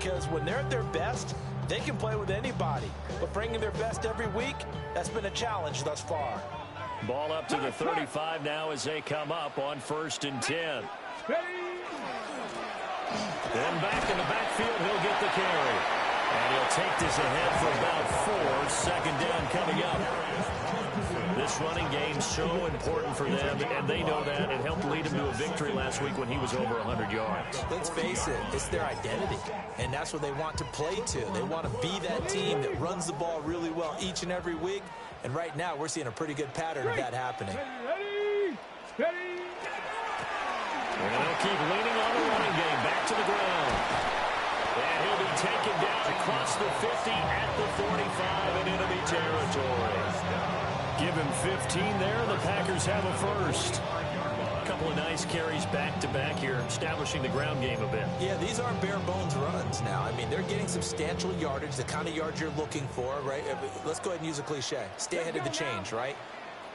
because when they're at their best, they can play with anybody. But bringing their best every week, that's been a challenge thus far. Ball up to the 35 now as they come up on 1st and 10. Then back in the backfield, he'll get the carry. And he'll take this ahead for about 4. Second down coming up. This running game so important for them, and they know that. It helped lead him to a victory last week when he was over 100 yards. Let's face it, it's their identity, and that's what they want to play to. They want to be that team that runs the ball really well each and every week, and right now we're seeing a pretty good pattern of that happening. And they'll keep leaning on the running game. Back to the ground. And he'll be taken down across the 50 at the 45 in enemy territory. Give him 15 there, and the Packers have a first. A couple of nice carries back-to-back here, establishing the ground game a bit. Yeah, these aren't bare-bones runs now. I mean, they're getting substantial yardage, the kind of yards you're looking for, right? Let's go ahead and use a cliche. Stay ahead of the change, right?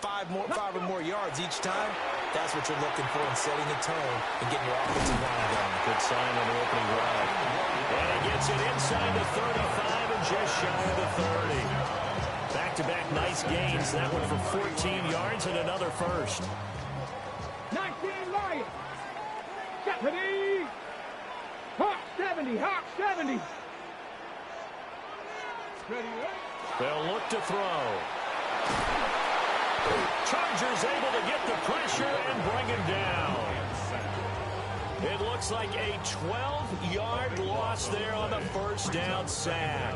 5 or more yards each time. That's what you're looking for in setting a tone and getting your offensive line going. Good sign on the opening drive. And he gets it inside the 35 and just shy of the 30. Back-to-back nice gains. That one for 14 yards and another first. 19 Lions. Deputy. Hawk 70. Hawk 70. They'll look to throw. Chargers able to get the pressure and bring him down. It looks like a 12-yard loss there on the first down sack.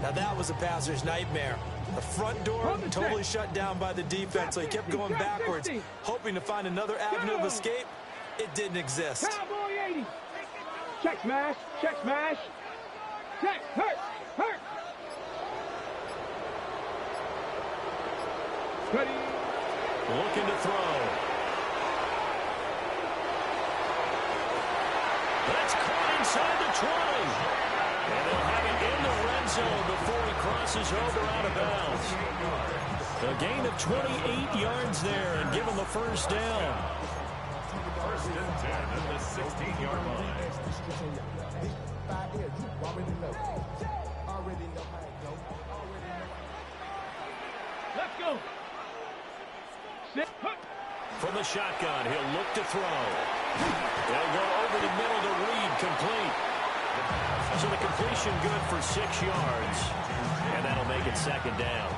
Now that was a passer's nightmare. The front door totally shut down by the defense, so he kept going backwards, hoping to find another avenue of escape. It didn't exist. Cowboy 80. Check smash. Check smash. Check. Hurt. Hurt. Ready. Looking to throw. That's caught inside the 20. And they'll have it in the red zone before he crosses over out of bounds. A gain of 28 yards there and give him the first down. 1st and 10 at the 16-yard line. Let's go. From the shotgun, he'll look to throw. They'll go over the middle to Reed, complete. So the completion good for 6 yards. And that'll make it second down.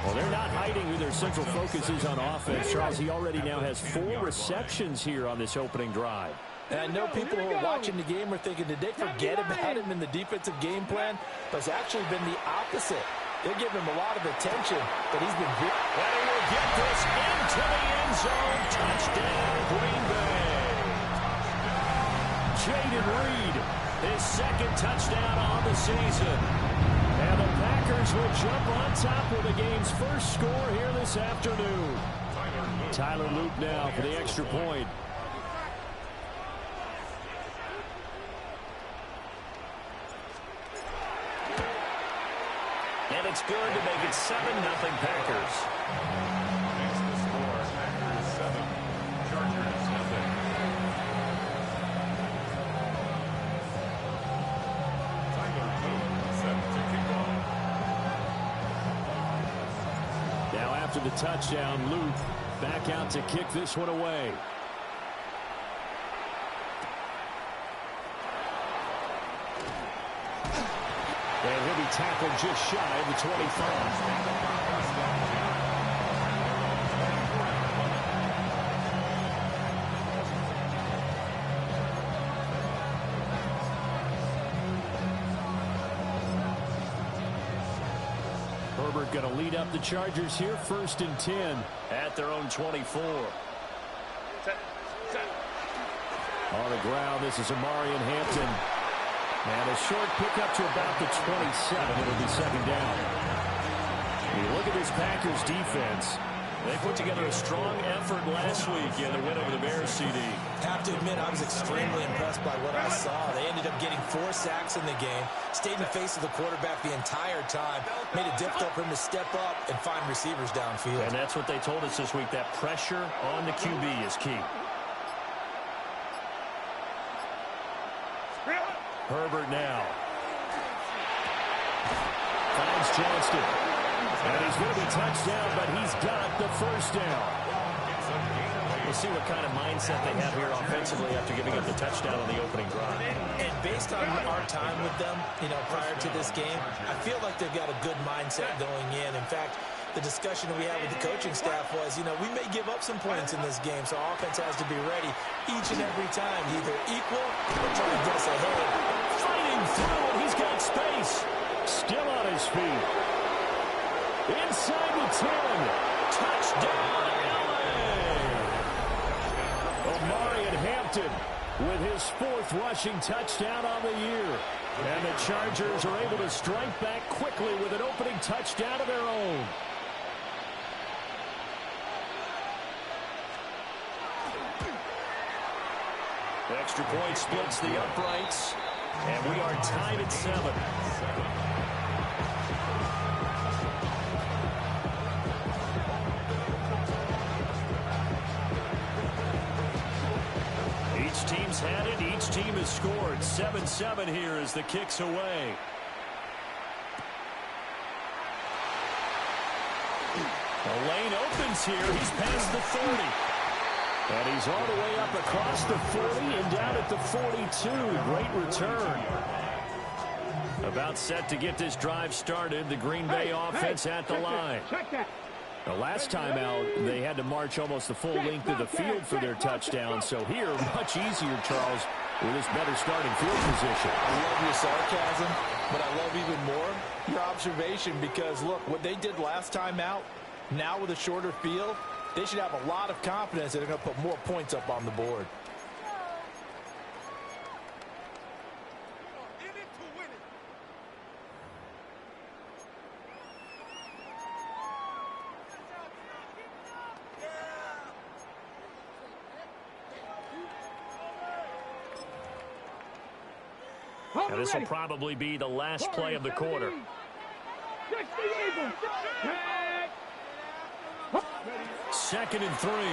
Well, they're not hiding who their central focus is on offense. Charles, he already now has 4 receptions here on this opening drive. And I know people who are watching the game are thinking, did they forget about him in the defensive game plan? But it's actually been the opposite. They're giving him a lot of attention, but he's been good. And he will get this into the end zone. Touchdown, Green Bay. Jaden Reed, his second touchdown on the season. And the Packers will jump on top of the game's first score here this afternoon. Tyler Luke now for the extra point. And it's good to make it 7-0 Packers. Next to score, Packers 7, Chargers 0. Tyler Luke set to kick off. Now after the touchdown, Luke back out to kick this one away. And he'll be tackled just shy of the 25. Herbert going to lead up the Chargers here, 1st and 10 at their own 24. On the ground, this is Amarian Hampton. And a short pickup to about the 27. It'll be second down. You look at this Packers defense. They put together a strong effort last week in the win over the Bears, CD. Have to admit, I was extremely impressed by what I saw. They ended up getting 4 sacks in the game, stayed in the face of the quarterback the entire time, made it difficult for him to step up and find receivers downfield. And that's what they told us this week. That pressure on the QB is key. Herbert now. Finds Johnston. And he's going to be touchdown, but he's got the first down. We'll see what kind of mindset they have here offensively after giving up the touchdown on the opening drive. And based on our time with them, prior to this game, I feel like they've got a good mindset going in. In fact, the discussion we had with the coaching staff was, we may give up some points in this game, so our offense has to be ready each and every time, either equal or try to get us ahead. Fighting through, and he's got space. Still on his feet. Inside the 10. Touchdown, LA! Omarion Hampton with his 4th rushing touchdown on the year. And the Chargers are able to strike back quickly with an opening touchdown of their own. Extra point splits the uprights, and we are tied at 7. Each team's had it. Each team has scored. 7-7 here as the kick's away. The lane opens here. He's past the 30. And he's all the way up across the 40 and down at the 42. Great return. About set to get this drive started. The Green Bay offense at the line. The last time out, they had to march almost the full length of the field for their touchdown. So here, much easier, Charles, with this better starting field position. I love your sarcasm, but I love even more your observation because, look, what they did last time out, now with a shorter field, they should have a lot of confidence that they're going to put more points up on the board. And this will probably be the last play of the quarter. Second and 3. And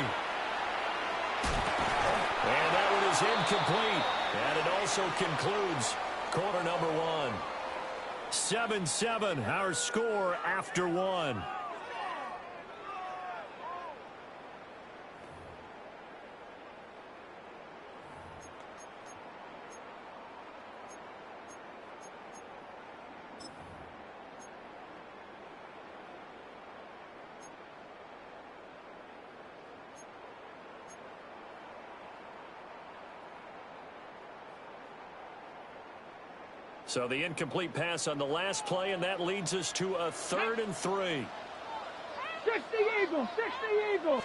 that one is incomplete. And it also concludes quarter number 1. 7-7, our score after 1. So the incomplete pass on the last play, and that leads us to a 3rd and 3. 60 Eagles, 60 Eagles.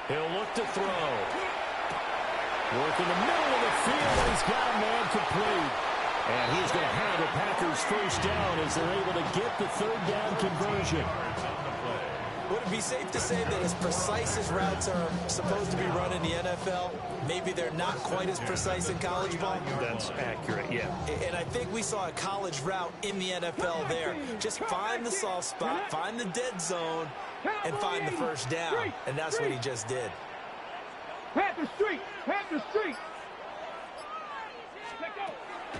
He'll look to throw. Work in the middle of the field, and he's got a man complete. And he's going to have the Packers first down as they're able to get the 3rd down conversion. Would it be safe to say that as precise as routes are supposed to be run in the NFL, maybe they're not quite as precise in college ball? That's accurate, yeah. And I think we saw a college route in the NFL there. Just find the soft spot, find the dead zone, and find the first down. And that's what he just did. Panther Street, Panther Street.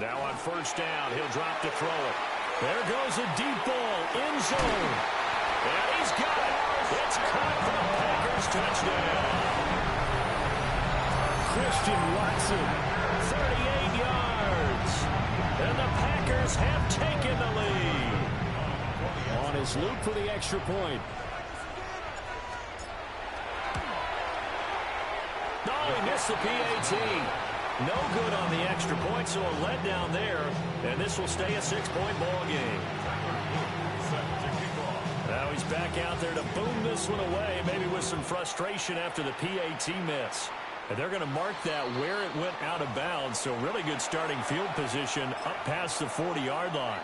Now on first down, he'll drop to throw it. There goes a deep ball, end zone. And he's got it. It's caught for the Packers touchdown. Christian Watson, 38 yards. And the Packers have taken the lead. On his loop for the extra point. Oh, he missed the PAT. No good on the extra point, so a letdown there. And this will stay a 6-point ball game. Now he's back out there to boom this one away, maybe with some frustration after the PAT miss. And they're going to mark that where it went out of bounds, so really good starting field position up past the 40-yard line.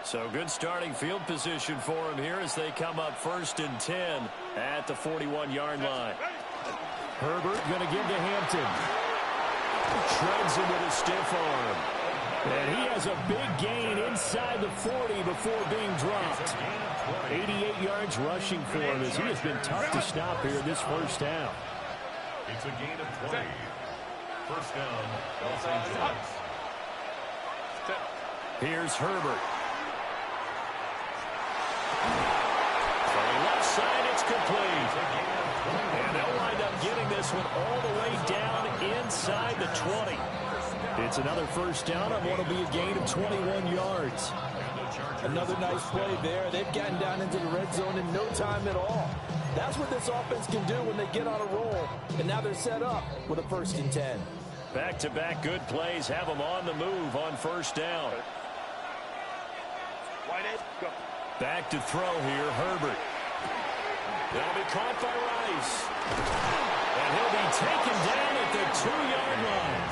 So good starting field position for him here as they come up 1st and 10 at the 41-yard line. Herbert going to give to Hampton. Shreds him with a stiff arm. And he has a big gain inside the 40 before being dropped. 88 yards rushing for him as he has been tough to stop here in this first half. It's a gain of 20. First down, Los Angeles. Here's Herbert. From the left side, it's complete. And they'll wind up getting this one all the way down inside the 20. It's another first down on what will be a gain of 21 yards. Another nice play there. They've gotten down into the red zone in no time at all. That's what this offense can do when they get on a roll. And now they're set up with a 1st and 10. Back-to-back good plays have them on the move on first down. Back to throw here, Herbert. That'll be caught by Rice. And he'll be taken down at the 2-yard line.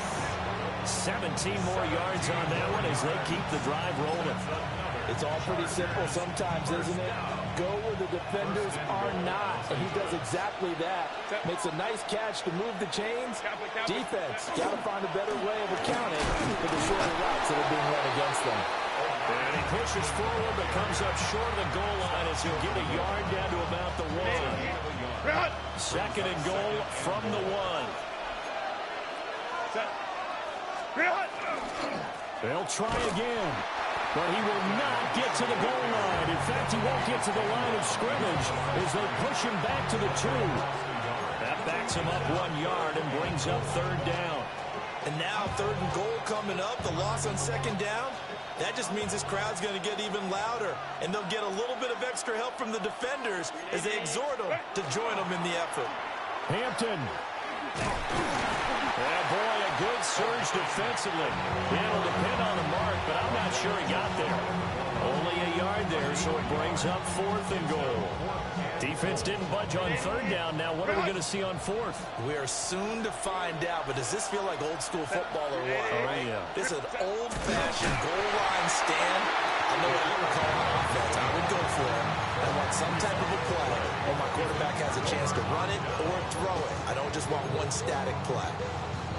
17 more yards on that one as they keep the drive rolling. It's all pretty simple sometimes, isn't it? Go where the defenders are not, and he does exactly that. Makes a nice catch to move the chains. Defense, got to find a better way of accounting for the shorter routes that are being run against them. And he pushes forward but comes up short of the goal line as he'll get a yard down to about the 1. Second and goal from the 1. They'll try again, but he will not get to the goal line. In fact, he won't get to the line of scrimmage as they push him back to the 2. That backs him up 1 yard and brings up 3rd down. And now 3rd and goal coming up, the loss on 2nd down. That just means this crowd's going to get even louder, and they'll get a little bit of extra help from the defenders as they exhort them to join them in the effort. Hampton. Yeah, boy, a good surge defensively. It'll depend on the mark, but I'm not sure he got there. Only a yard there, so it brings up 4th and goal. Defense didn't budge on 3rd down. Now what are we going to see on 4th? We are soon to find out, but does this feel like old school football or what? Oh, yeah. This is an old-fashioned goal line stand. I know what I would call an offense. I would go for it. I want some type of a play where my quarterback has a chance to run it or throw it. I don't just want one static play.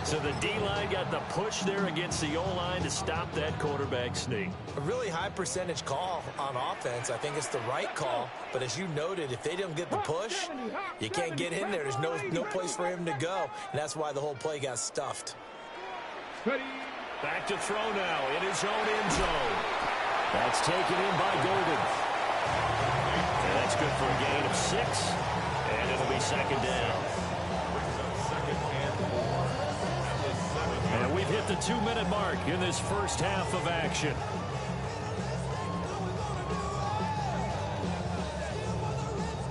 So the D-line got the push there against the O-line to stop that quarterback sneak. A really high percentage call on offense. I think it's the right call. But as you noted, if they don't get the push, you can't get in there. There's no place for him to go. And that's why the whole play got stuffed. Back to throw now in his own end zone. That's taken in by Golden. And that's good for a gain of 6. And it'll be 2nd down. And we've hit the 2-minute mark in this first half of action.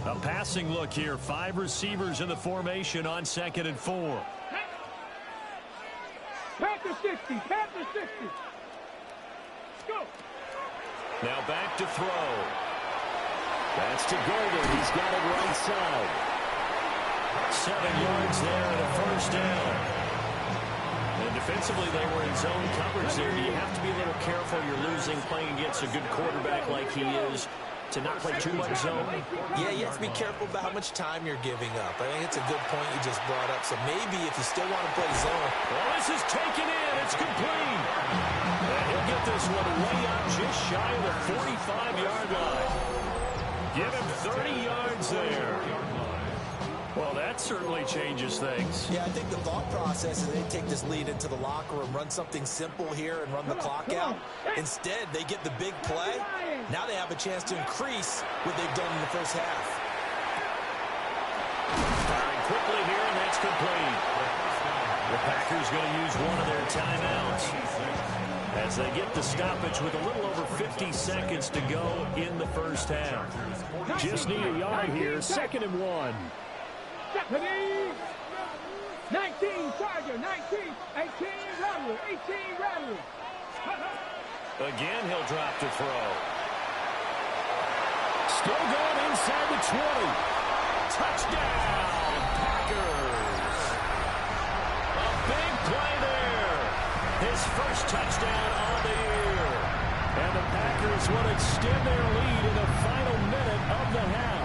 A passing look here. 5 receivers in the formation on 2nd and 4. Panther 60, Panther 60. Go. Now back to throw. That's to Golden. He's got it right side. 7 yards there and a first down. And defensively, they were in zone coverage there. You have to be a little careful. You're losing playing against a good quarterback like he is to not play too much zone. Yeah, you have to be careful about how much time you're giving up. I think it's a good point you just brought up. So maybe if you still want to play zone. Well, this is taken in. It's complete. And he'll get this one way up just shy of the 45-yard line. Give him 30 yards there. Well, that certainly changes things. Yeah, I think the thought process is they take this lead into the locker room, run something simple here and run the clock out. Instead, they get the big play. Now they have a chance to increase what they've done in the first half. Firing quickly here, and that's complete. The Packers going to use one of their timeouts as they get the stoppage with a little over 50 seconds to go in the first half. Just need a yard here. 2nd and 1. 19, Charger, 19, 18, Rattler, 18, Rattler. Again, he'll drop to throw. Still going inside the 20. Touchdown, Packers. A big play there. His first touchdown on the year. And the Packers will extend their lead in the final minute of the half.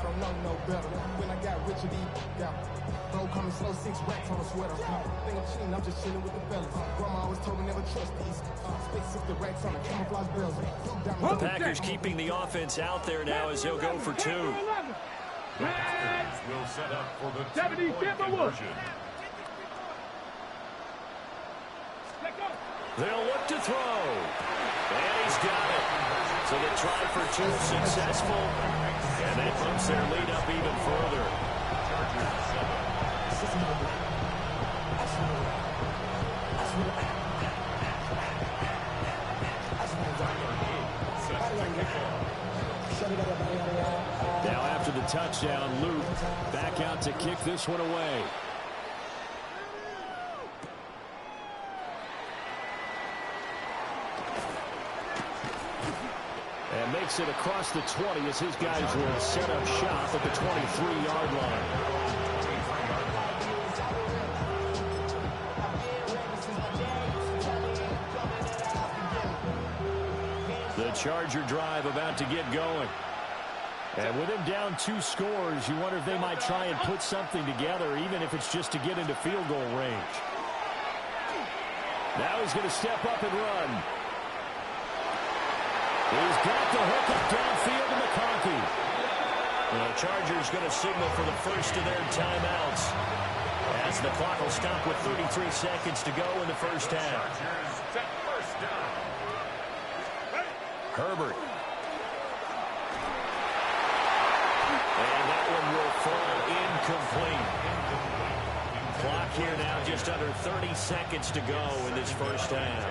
Don't know no better. When I got rich and got bro coming slow, 6 racks on a sweater. Think I'm cheating, I'm just chilling with the fellas. Grandma always told me never trust these. Space 60 racks on a camouflage bells. The Packers keeping the offense out there now as he'll go for 2. The Packers will set up for the 2-point conversion. They'll look to throw. And he's got it. So the try for 2 successful. And that bumps their lead up even further. Now after the touchdown, Luke back out to kick this one away. And makes it across the 20 as his guys will set up shop at the 23-yard line. The Charger drive about to get going. And with him down 2 scores, you wonder if they might try and put something together, even if it's just to get into field goal range. Now he's going to step up and run. He's got the hook up downfield to McConkey. The Chargers going to signal for the first of their timeouts, as the clock will stop with 33 seconds to go in the first half. Herbert. And that one will fall incomplete. Clock here now just under 30 seconds to go in this first half.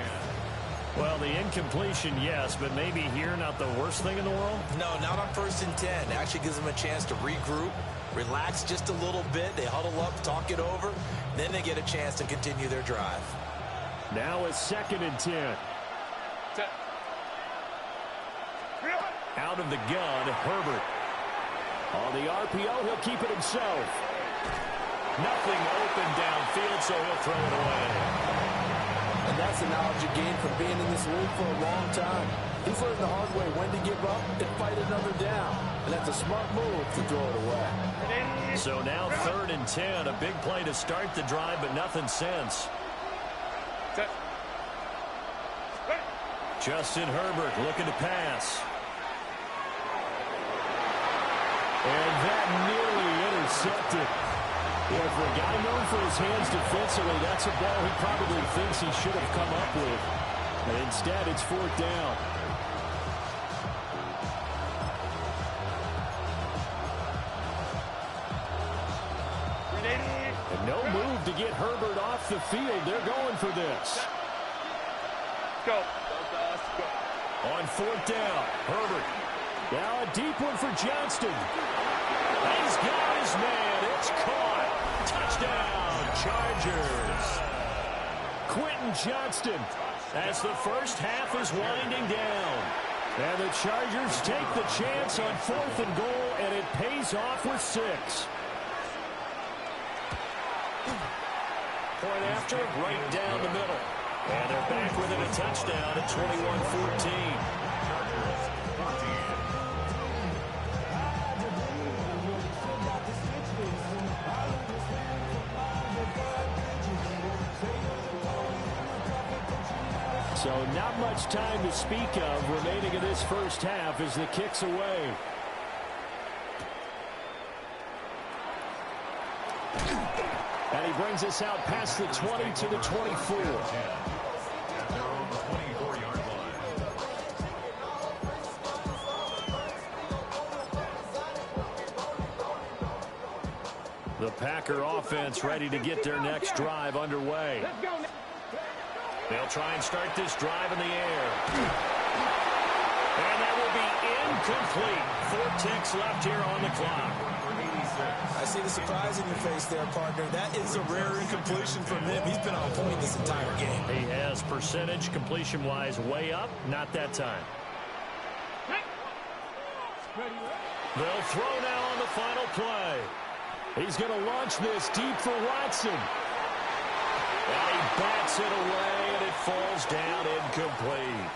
Well, the incompletion, yes, but maybe here not the worst thing in the world? No, not on 1st and 10. It actually gives them a chance to regroup, relax just a little bit. They huddle up, talk it over. Then they get a chance to continue their drive. Now it's 2nd and 10. Out of the gun, Herbert. On the RPO, he'll keep it himself. Nothing open downfield, so he'll throw it away. And that's the knowledge you gain from being in this league for a long time. He's learned the hard way when to give up and fight another down. And that's a smart move to throw it away. So now 3rd and 10, a big play to start the drive, but nothing since. Justin Herbert looking to pass. And that nearly intercepted. Yeah, for a guy known for his hands defensively, that's a ball he probably thinks he should have come up with. And instead, it's 4th down. And no move to get Herbert off the field. They're going for this. Go. On 4th down, Herbert. Now a deep one for Johnston. He's got his man. It's caught. Touchdown, Chargers. Quentin Johnston as the first half is winding down. And the Chargers take the chance on 4th and goal, and it pays off with 6. Point after, right down the middle. And they're back within a touchdown at 21-14. So not much time to speak of remaining in this first half as the kick's away. And he brings us out past the 20 to the 24. They're on the 24-yard line. The Packer offense ready to get their next drive underway. They'll try and start this drive in the air. And that will be incomplete. 4 ticks left here on the clock. I see the surprise in your face there, partner. That is a rare incompletion from him. He's been on point this entire game. He has percentage completion-wise way up. Not that time. They'll throw now on the final play. He's going to launch this deep for Watson. And he bats it away, and it falls down incomplete.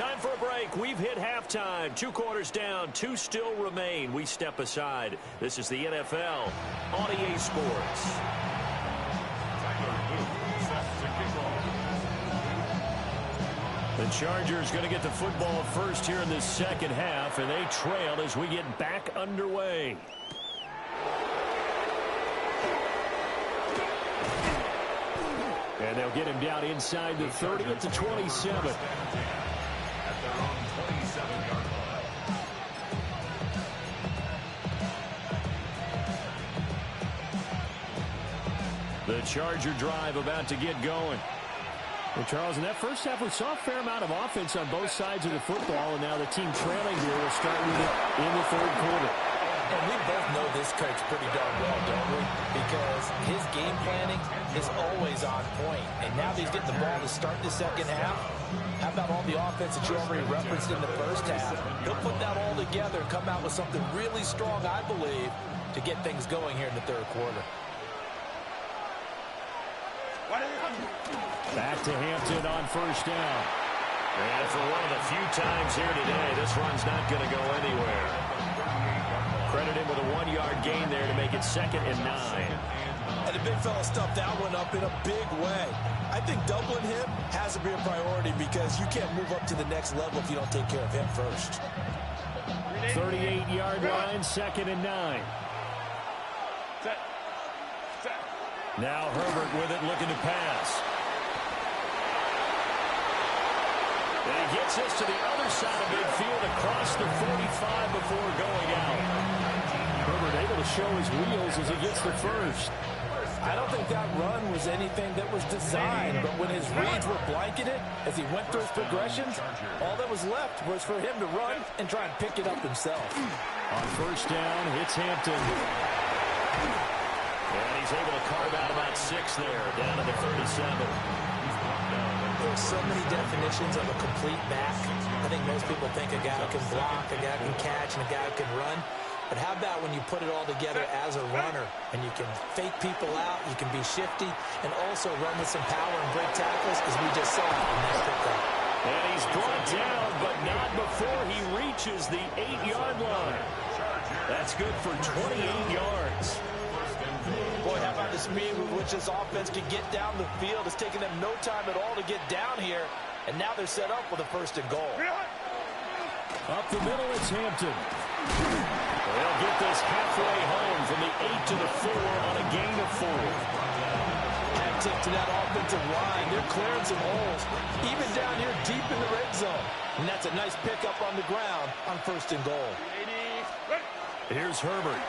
Time for a break. We've hit halftime. 2 quarters down. 2 still remain. We step aside. This is the NFL on EA Sports. The Chargers going to get the football first here in this second half, and they trail as we get back underway. And they'll get him down inside the 30 at the 27. At their own 27-yard line. The Charger drive about to get going. Well, Charles, in that first half, we saw a fair amount of offense on both sides of the football, and now the team trailing here will start with it in the third quarter. And we both know this coach pretty darn well, don't we? Because his game planning is always on point. And now that he's getting the ball to start the second half, how about all the offense that you already referenced in the first half? He'll put that all together and come out with something really strong, I believe, to get things going here in the third quarter. Back to Hampton on first down. And for one of the few times here today, this run's not going to go anywhere. Credit him with a 1-yard gain there to make it 2nd and 9. And the big fella stuffed that one up in a big way. I think doubling him has to be a priority because you can't move up to the next level if you don't take care of him first. 38-yard line, 2nd and 9. Now Herbert with it, looking to pass. And he gets us to the other side of midfield across the 45 before going out. Herbert able to show his wheels as he gets the first. I don't think that run was anything that was designed, but when his reads were blanketed as he went through his progressions, all that was left was for him to run and try and pick it up himself. On first down, hits Hampton. And he's able to carve out about 6 there, down to the 37. There's so many definitions of a complete back. I think most people think a guy can block, a guy can catch, and a guy can run. But how about when you put it all together as a runner and you can fake people out, you can be shifty, and also run with some power and break tackles, as we just saw in that pickup. And he's brought down, but not before he reaches the 8-yard line. That's good for 28 yards. Boy, how about the speed with which this offense can get down the field? It's taking them no time at all to get down here, and now they're set up with a 1st and goal. Up the middle, it's Hampton. They'll get this halfway home from the 8 to the 4 on a gain of 4. Tip to that offensive line. They're clearing some holes, even down here deep in the red zone. And that's a nice pickup on the ground on 1st and goal. Here's Herbert.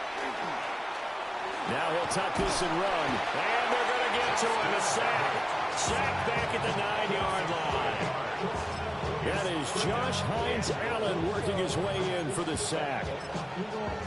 Now he'll tuck this and run. And they're going to get to him. A sack. Sack back at the 9-yard line. That is Josh Hines-Allen working his way in for the sack.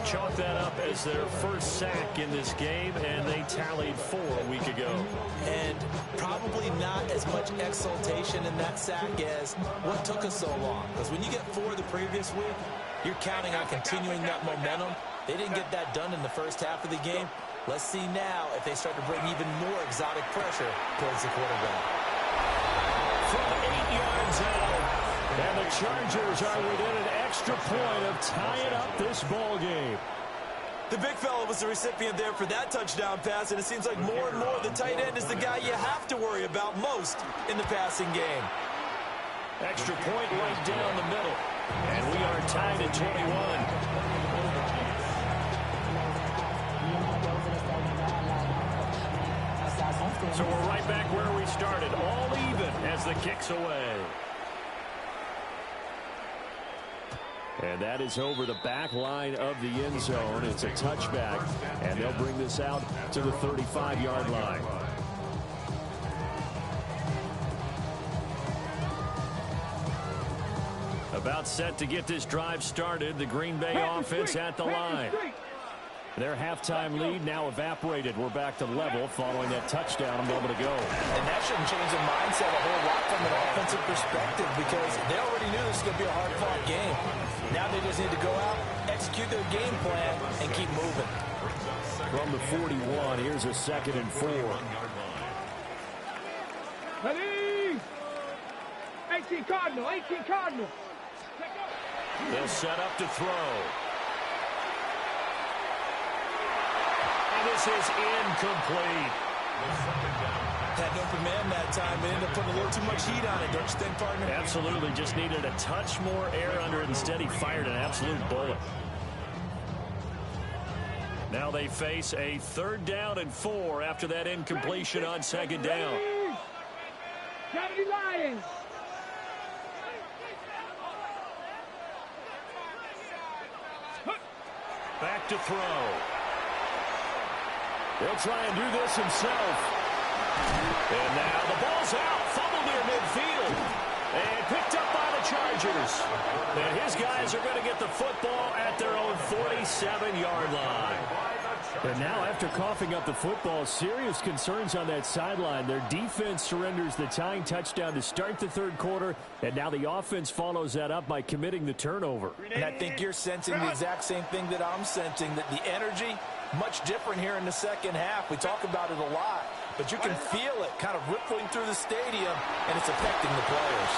Chalk that up as their first sack in this game, and they tallied 4 a week ago. And probably not as much exultation in that sack as what took us so long. Because when you get 4 the previous week, you're counting on continuing that momentum. They didn't get that done in the first half of the game. Let's see now if they start to bring even more exotic pressure towards the quarterback. From 8 yards out. And the Chargers are within an extra point of tying up this ball game. The big fella was the recipient there for that touchdown pass, and it seems like more and more the tight end is the guy you have to worry about most in the passing game. Extra point right down the middle. And we are tied at 21. So we're right back where we started, all even as the kick's away. And that is over the back line of the end zone. It's a touchback, and they'll bring this out to the 35-yard line. About set to get this drive started. The Green Bay offense at the line. Their halftime lead now evaporated. We're back to level following that touchdown a moment ago. And that shouldn't change the mindset a whole lot from an offensive perspective because they already knew this was going to be a hard-fought game. Now they just need to go out, execute their game plan, and keep moving. From the 41, here's a 2nd and 4. Ready? 18. 18 Cardinal, 18 Cardinal. They'll set up to throw. And this is incomplete. Had an open man that time and ended up putting a little too much heat on it, don't you think, partner? Absolutely. Just needed a touch more air under it. Instead, he fired an absolute bullet. Now they face a 3rd down and 4 after that incompletion on 2nd down. 70 Lions. Back to throw. He'll try and do this himself. And now the ball's out. Fumble near midfield. And picked up by the Chargers. And his guys are going to get the football at their own 47-yard line. And now, after coughing up the football, serious concerns on that sideline. Their defense surrenders the tying touchdown to start the 3rd quarter, and now the offense follows that up by committing the turnover. And I think you're sensing the exact same thing that I'm sensing, that the energy, much different here in the 2nd half. We talk about it a lot, but you can feel it kind of rippling through the stadium, and it's affecting the players.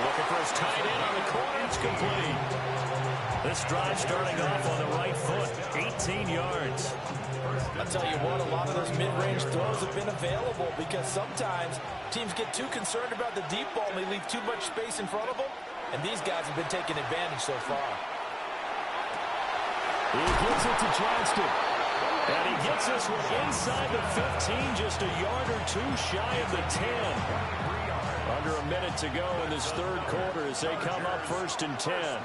Looking for his tight end on the corner. It's complete. This drive starting off on the right foot, 18 yards. I'll tell you what, a lot of those mid-range throws have been available because sometimes teams get too concerned about the deep ball and they leave too much space in front of them, and these guys have been taking advantage so far. He gives it to Johnston. And he gets this one inside the 15, just a yard or two shy of the 10. Under a minute to go in this 3rd quarter as they come up 1st and 10.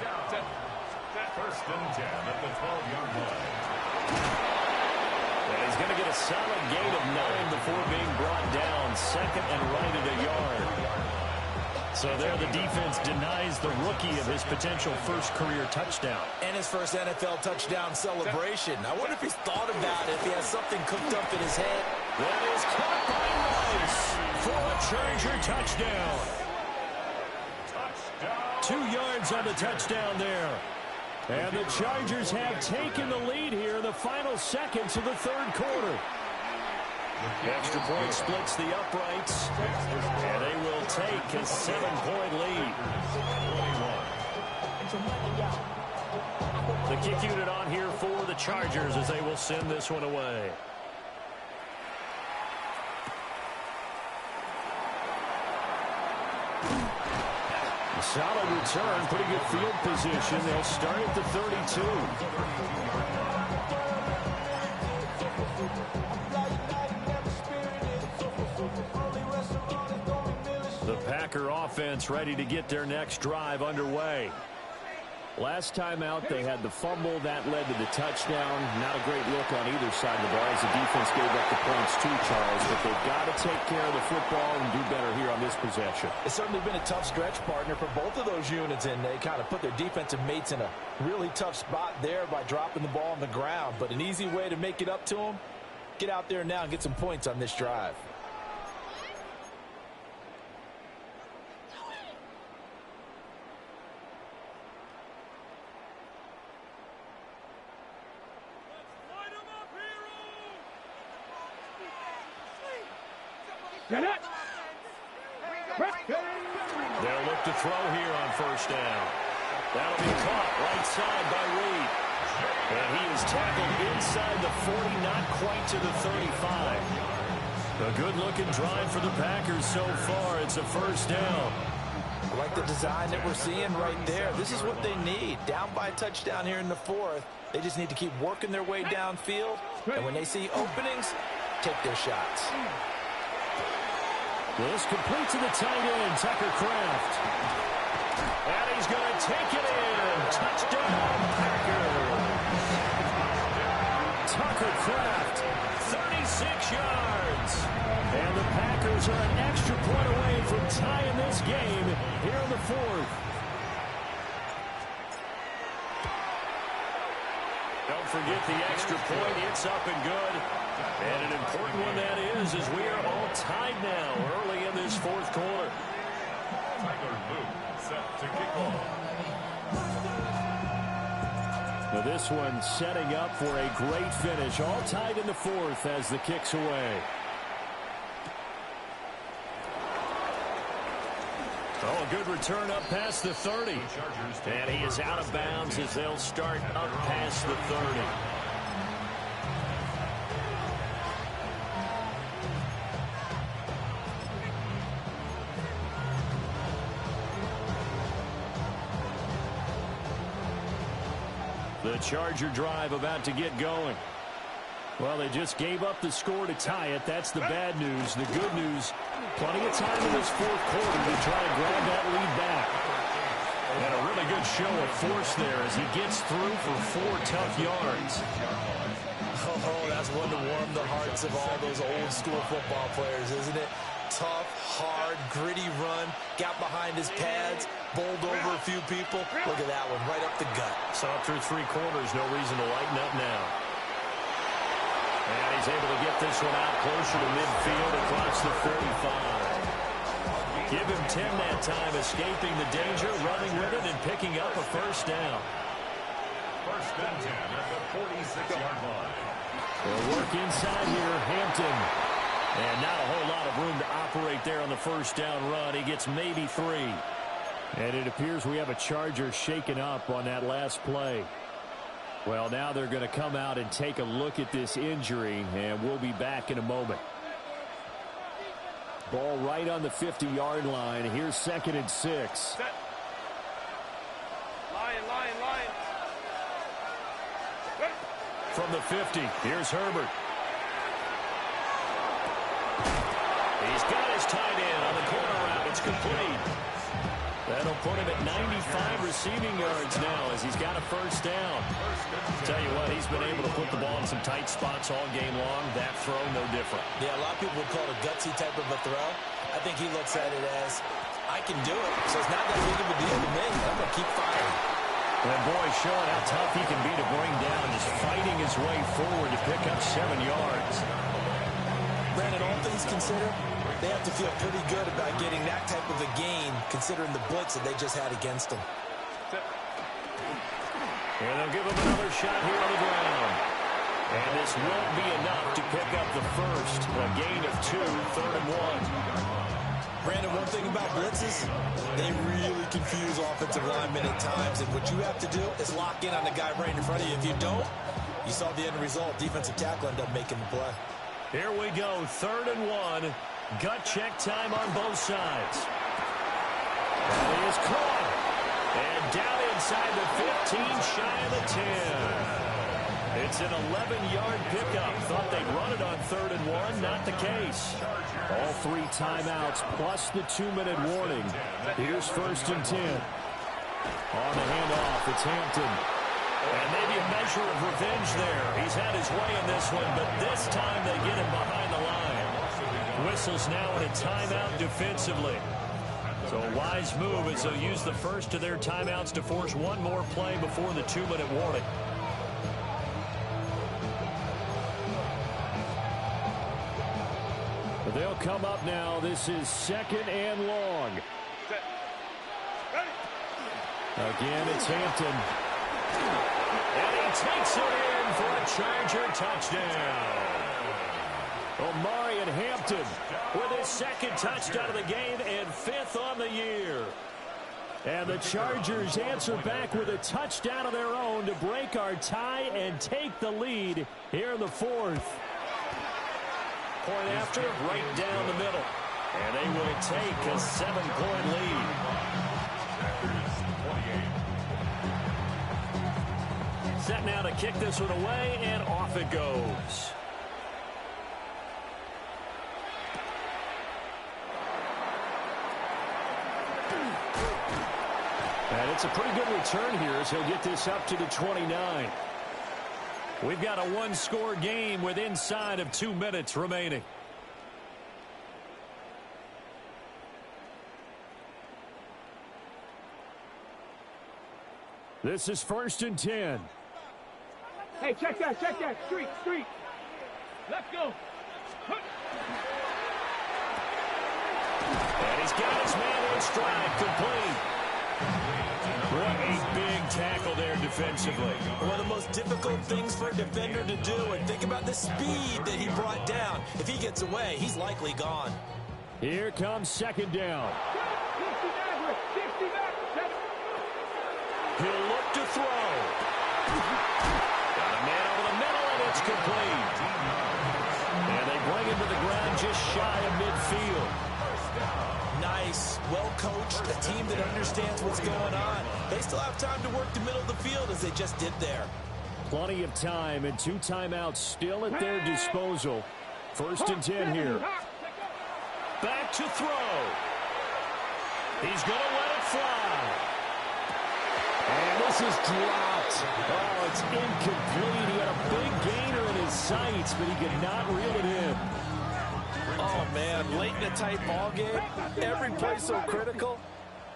1st and 10 at the 12-yard line. And he's going to get a solid gain of 9 before being brought down. 2nd and right at a yard. So there the defense denies the rookie of his potential 1st career touchdown. And his 1st NFL touchdown celebration. I wonder if he's thought about it, if he has something cooked up in his head. That is caught by Rice for a Charger touchdown. 2 yards on the touchdown there. And the Chargers have taken the lead here in the final seconds of the 3rd quarter. Extra point splits the uprights, and they will take a 7-point lead. The kick unit on here for the Chargers as they will send this one away. Solid return, pretty good field position. They'll start at the 32. The Packer offense ready to get their next drive underway. Last time out, they had the fumble. That led to the touchdown. Not a great look on either side of the ball as the defense gave up the points too, Charles. But they've got to take care of the football and do better here on this possession. It's certainly been a tough stretch, partner, for both of those units, and they kind of put their defensive mates in a really tough spot there by dropping the ball on the ground. But an easy way to make it up to them, get out there now and get some points on this drive. Get it! They'll look to throw here on 1st down. That'll be caught right side by Reed. And he is tackled inside the 40, not quite to the 35. A good-looking drive for the Packers so far. It's a 1st down. I like the design that we're seeing right there. This is what they need. Down by a touchdown here in the 4th. They just need to keep working their way downfield. And when they see openings, take their shots. This complete to the tight end, Tucker Kraft. And he's going to take it in. Touchdown, Packers. Tucker Kraft, 36 yards. And the Packers are an extra point away from tying this game here in the 4th. Don't forget the extra point. It's up and good. And an important one that is, as we are all tied now early in this 4th quarter. Tyler Luke set to kick off. Now this one setting up for a great finish. All tied in the 4th as the kick's away. a good return up past the 30. And he is out of bounds as they'll start up past the 30. The Charger drive about to get going. Well, they just gave up the score to tie it. That's the bad news. The good news, plenty of time in this fourth quarter to try and grab that lead back. And a really good show of force there as he gets through for 4 tough yards. Oh, that's one to warm the hearts of all those old school football players, isn't it? Tough, hard, gritty run, got behind his pads, bowled over a few people. Look at that one, right up the gut. Saw through 3 quarters, no reason to lighten up now. And he's able to get this one out closer to midfield across the 45. Give him 10 that time, escaping the danger, running with it, and picking up a first down. First and 10 at the 46-yard line. They'll work inside here, Hampton. And not a whole lot of room to operate there on the first down run. He gets maybe 3. And it appears we have a Charger shaken up on that last play. Well, now they're going to come out and take a look at this injury, and we'll be back in a moment. Ball right on the 50-yard line. Here's 2nd and 6. Set. Lion. From the 50, here's Herbert. He's got his tight end on the corner route. It's complete. That'll put him at 95 receiving yards now as he's got a first down. Tell you what, he's been able to put the ball in some tight spots all game long. That throw, no different. Yeah, a lot of people would call it a gutsy type of a throw. I think he looks at it as, I can do it, so it's not that big of a deal to me. I'm going to keep firing. And boy, showing how tough he can be to bring down, just fighting his way forward to pick up 7 yards. Brandon, all things considered, they have to feel pretty good about getting that type of a gain, considering the blitz that they just had against them. And they'll give him another shot here on the ground. And this won't be enough to pick up the first. A gain of 2, 3rd and 1. Brandon, one thing about blitzes, they really confuse offensive linemen at times, and what you have to do is lock in on the guy right in front of you. If you don't, you saw the end result. Defensive tackle ended up making the play. Here we go, 3rd and 1. Gut check time on both sides. And he is caught. And down inside the 15, shy of the 10. It's an 11-yard pickup. Thought they'd run it on 3rd and 1. Not the case. All 3 timeouts plus the 2-minute warning. Here's 1st and 10. On the handoff, it's Hampton. And maybe a measure of revenge there. He's had his way in this one, but this time they get him behind the line. Whistles now in a timeout defensively. So a wise move as they'll use the first of their timeouts to force one more play before the 2-minute warning. They'll come up now. This is 2nd and long. Again, it's Hampton. And he takes it in for a Charger touchdown. Omarion Hampton with his 2nd touchdown of the game and 5th on the year. And the Chargers answer back with a touchdown of their own to break our tie and take the lead here in the 4th. Point after, right down the middle. And they will take a 7-point lead. Set now to kick this one away, and off it goes. And it's a pretty good return here as he'll get this up to the 29. We've got a 1-score game with inside of 2 minutes remaining. This is 1st and 10. Hey, check that. Street. Let's go. And he's got his man in stride, complete. What a big tackle there defensively. One of the most difficult things for a defender to do, and think about the speed that he brought down. If he gets away, he's likely gone. Here comes 2nd down. He'll look to throw. Got a man over the middle, and it's complete. And they bring him to the ground just shy of midfield. Nice, well coached, a team that understands what's going on. They still have time to work the middle of the field as they just did there. Plenty of time and 2 timeouts still at their disposal. 1st and 10 here. Back to throw. He's going to let it fly. And this is dropped. Oh, it's incomplete. He had a big gainer in his sights, but he could not reel it in. Oh, man, late in a tight ball game, every play so critical.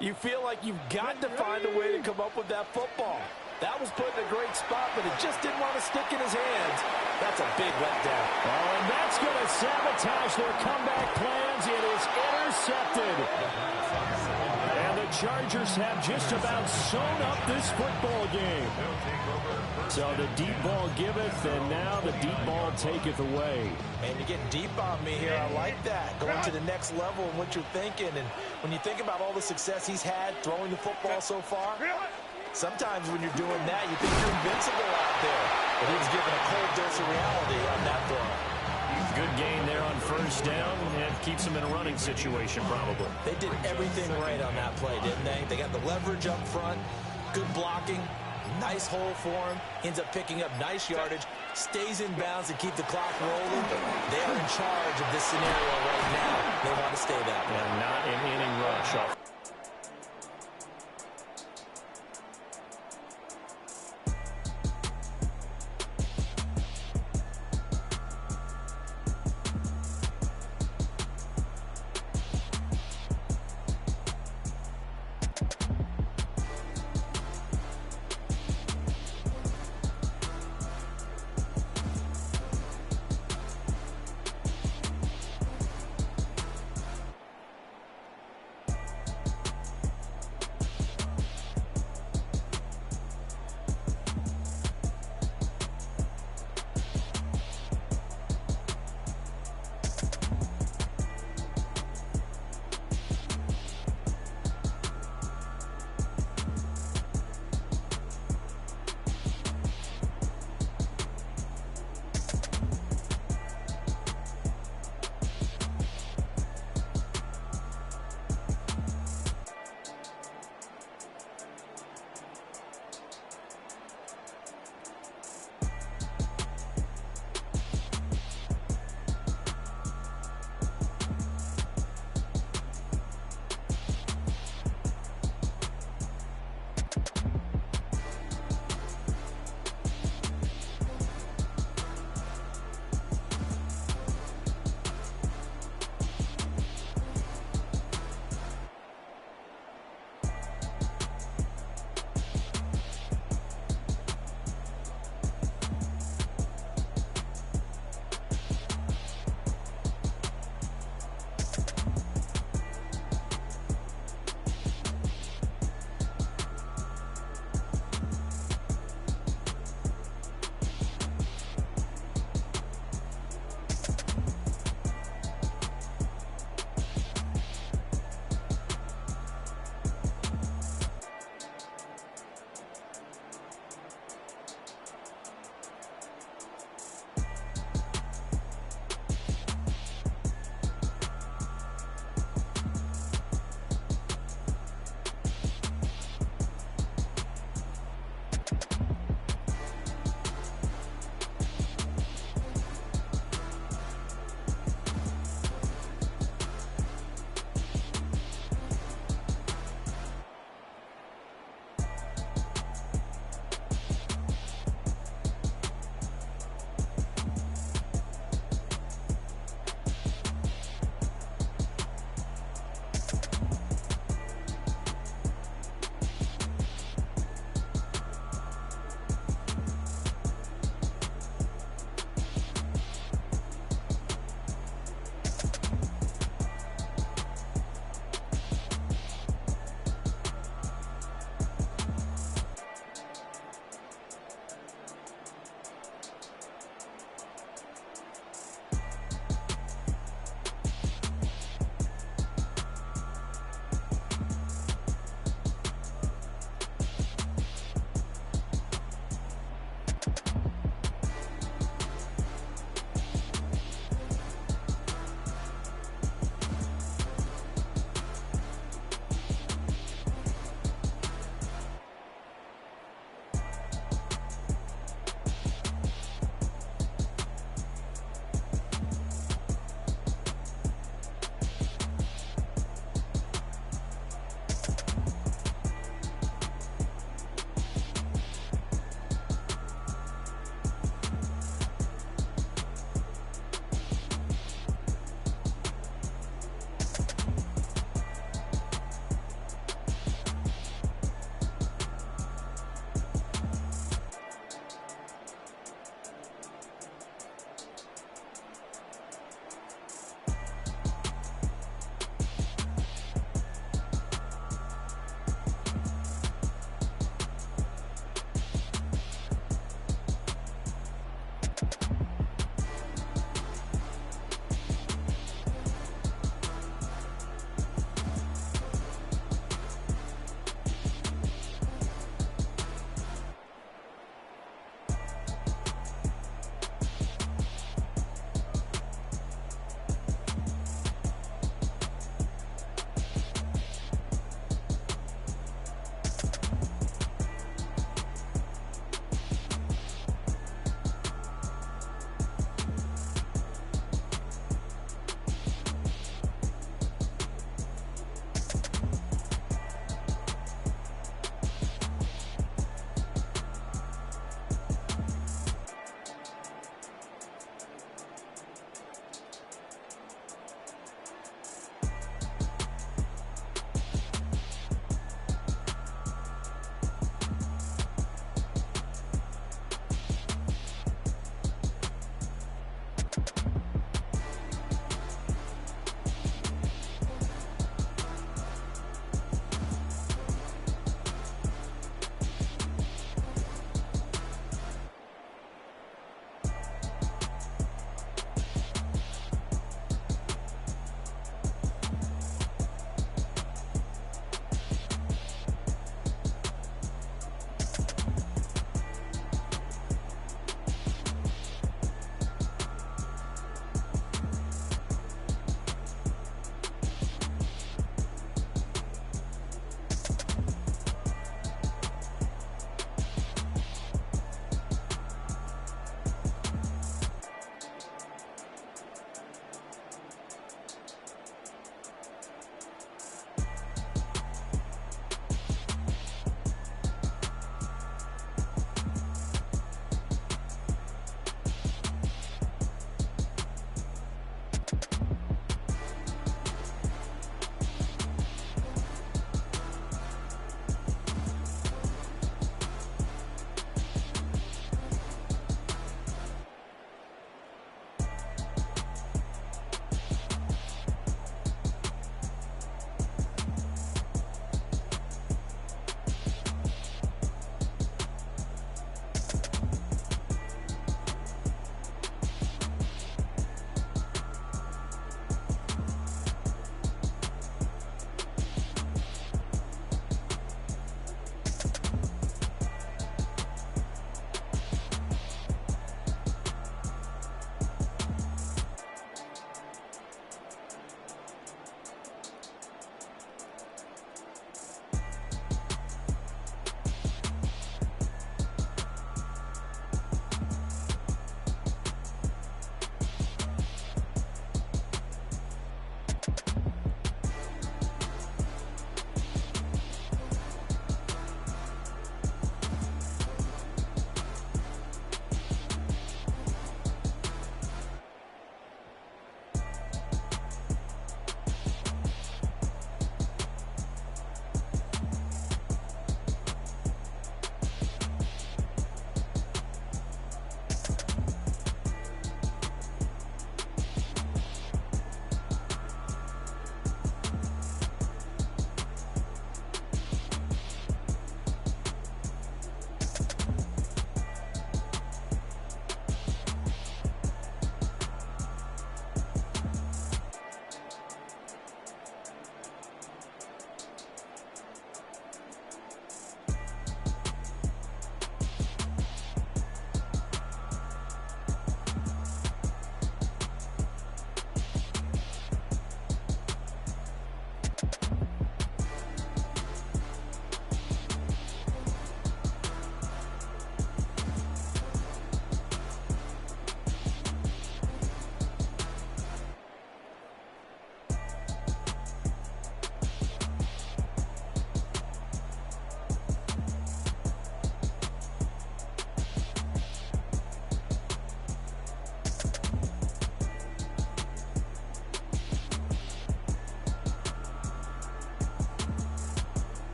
You feel like you've got to find a way to come up with that football. That was put in a great spot, but it just didn't want to stick in his hands. That's a big letdown. Oh, and that's going to sabotage their comeback plans. It is intercepted. And the Chargers have just about sewn up this football game. So the deep ball giveth, and now the deep ball taketh away. Man, you're getting deep on me here. I like that. Going to the next level and what you're thinking. And when you think about all the success he's had throwing the football so far, sometimes when you're doing that, you think you're invincible out there. But he was given a cold dose of reality on that throw. Good gain there on 1st down, and keeps him in a running situation probably. They did everything right on that play, didn't they? They got the leverage up front, good blocking, nice hole for him. Ends up picking up nice yardage, stays in bounds to keep the clock rolling. They are in charge of this scenario right now. They want to stay that way. And not an inning rush off.